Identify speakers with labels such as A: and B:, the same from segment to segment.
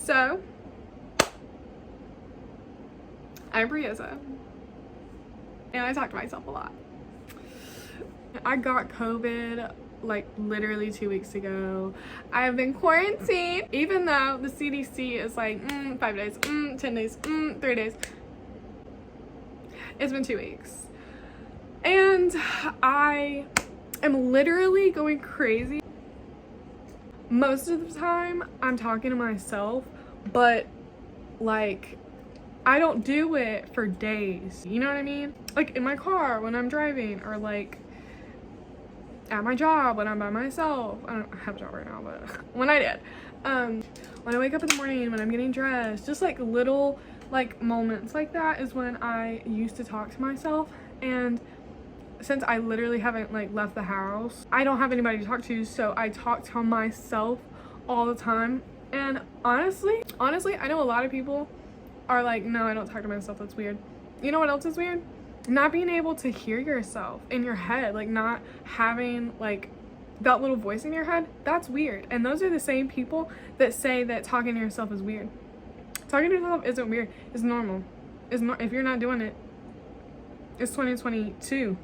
A: So, I'm Brieza, and I talk to myself a lot. I got COVID like literally 2 weeks ago. I have been quarantined, even though the CDC is like 5 days, 10 days, 3 days. It's been 2 weeks. And I am literally going crazy. Most of the time, I'm talking to myself, but like, I don't do it for days. You know what I mean? Like in my car when I'm driving, or like at my job when I'm by myself. I don't have a job right now, but when I did. When I wake up in the morning, when I'm getting dressed, just like little like moments like that is when I used to talk to myself. And since I literally haven't like left the house, I don't have anybody to talk to, so I talk to myself all the time. And honestly, I know a lot of people are like, no, I don't talk to myself, that's weird. You know what else is weird? Not being able to hear yourself in your head, like not having like that little voice in your head. That's weird. And those are the same people that say that talking to yourself is weird. Talking to yourself isn't weird, it's normal. If you're not doing it, it's 2022.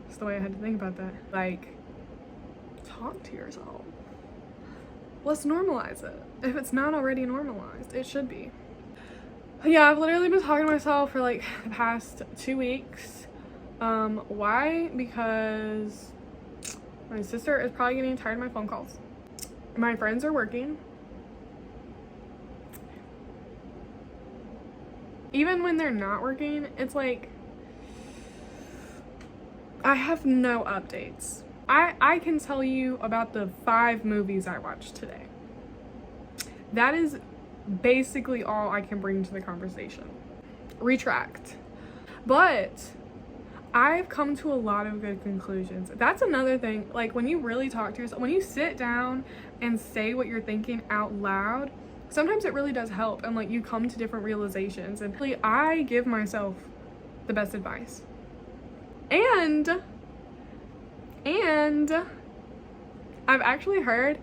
A: That's the way I had to think about that. Like, talk to yourself. Let's normalize it. If it's not already normalized, it should be. Yeah, I've literally been talking to myself for like the past 2 weeks. Why? Because my sister is probably getting tired of my phone calls. My friends are working. Even when they're not working, it's like I have no updates. I can tell you about the 5 movies I watched today. That is basically all I can bring to the conversation. Retract. But I've come to a lot of good conclusions. That's another thing. Like when you really talk to yourself, when you sit down and say what you're thinking out loud, sometimes it really does help, and like you come to different realizations. And really, I give myself the best advice. And I've actually heard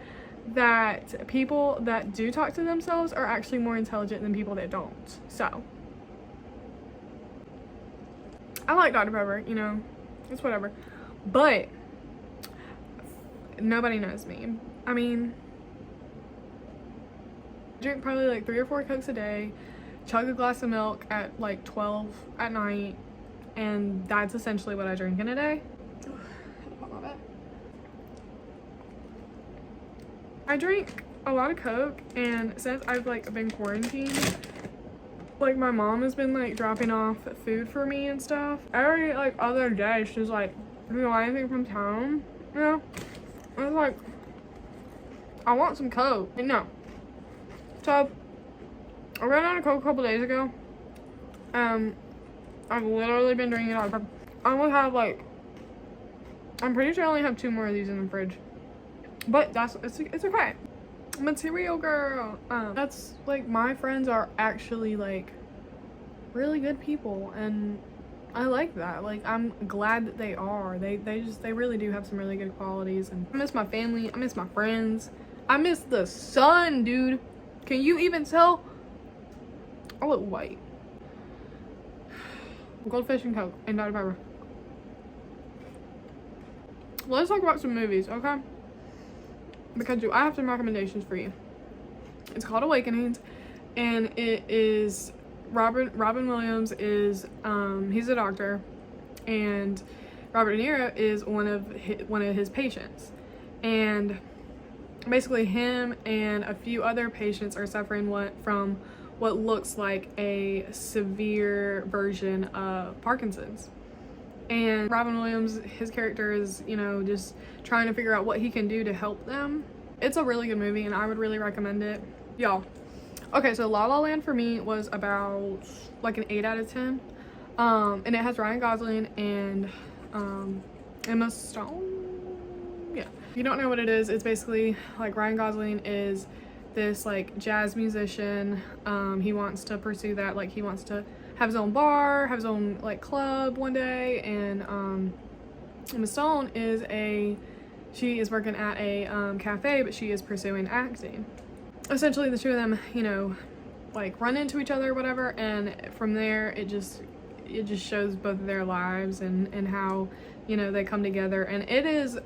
A: that people that do talk to themselves are actually more intelligent than people that don't. So I like Dr. Pepper, you know, it's whatever. But nobody knows me. I mean, I drink probably like 3 or 4 Cokes a day, chug a glass of milk at like 12 at night, and that's essentially what I drink in a day. I drink a lot of Coke, and since I've like been quarantined, like my mom has been like dropping off food for me and stuff. Every like other day she's like, "Do you want anything from town?" You know? I was like, I want some Coke. And no. So I ran out of Coke a couple days ago. I've literally been drinking it all. I only have like, I'm pretty sure I only have 2 more of these in the fridge. But it's okay. Material girl. That's like, my friends are actually like really good people, and I like that. Like, I'm glad that they are. They really do have some really good qualities. And I miss my family. I miss my friends. I miss the sun, dude. Can you even tell? I look white. Goldfish and Coke and Dr. Pepper. Let's talk about some movies, okay? Because I have some recommendations for you. It's called Awakenings, and it is Robin Williams is he's a doctor, and Robert De Niro is one of his patients, and basically him and a few other patients are suffering from what looks like a severe version of Parkinson's. And Robin Williams, his character is, you know, just trying to figure out what he can do to help them. It's a really good movie, and I would really recommend it. Y'all. Okay, so La La Land for me was about like an 8 out of 10. And it has Ryan Gosling and Emma Stone. Yeah. If you don't know what it is, it's basically like Ryan Gosling is this like jazz musician. He wants to pursue that. Like, he wants to have his own bar, have his own like club one day. And Emma Stone is she is working at a cafe, but she is pursuing acting. essentially the two of them, you know, like run into each other or whatever, and from there it just shows both of their lives and how, you know, they come together, and it is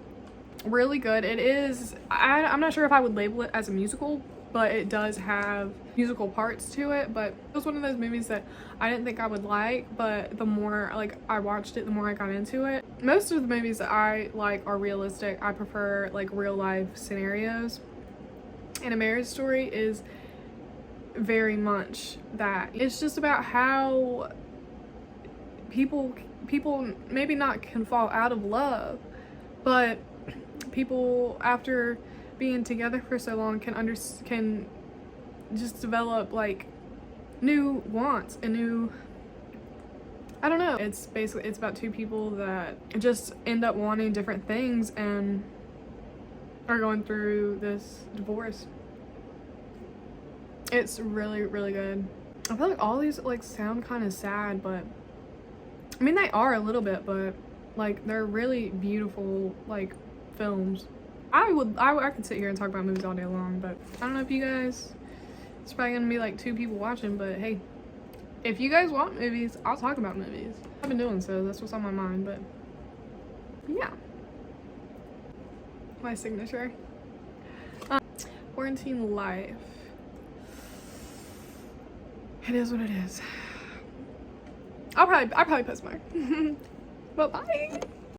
A: really good. It is, I'm not sure if I would label it as a musical, but it does have musical parts to it. But it was one of those movies that I didn't think I would like, but the more like I watched it, the more I got into it. Most of the movies that I like are realistic. I prefer like real life scenarios, and A Marriage Story is very much that. It's just about how people maybe not can fall out of love, but people after being together for so long can just develop like new wants and new, I don't know. It's basically, it's about two people that just end up wanting different things and are going through this divorce. It's really, really good. I feel like all these like sound kind of sad, but I mean they are a little bit, but like they're really beautiful like films. I could sit here and talk about movies all day long, but I don't know if you guys, it's probably gonna be like 2 people watching, but hey, if you guys want movies, I'll talk about movies. I've been doing so, that's what's on my mind. But yeah, my signature. Quarantine life. It is what it is. I'll probably post more. But bye.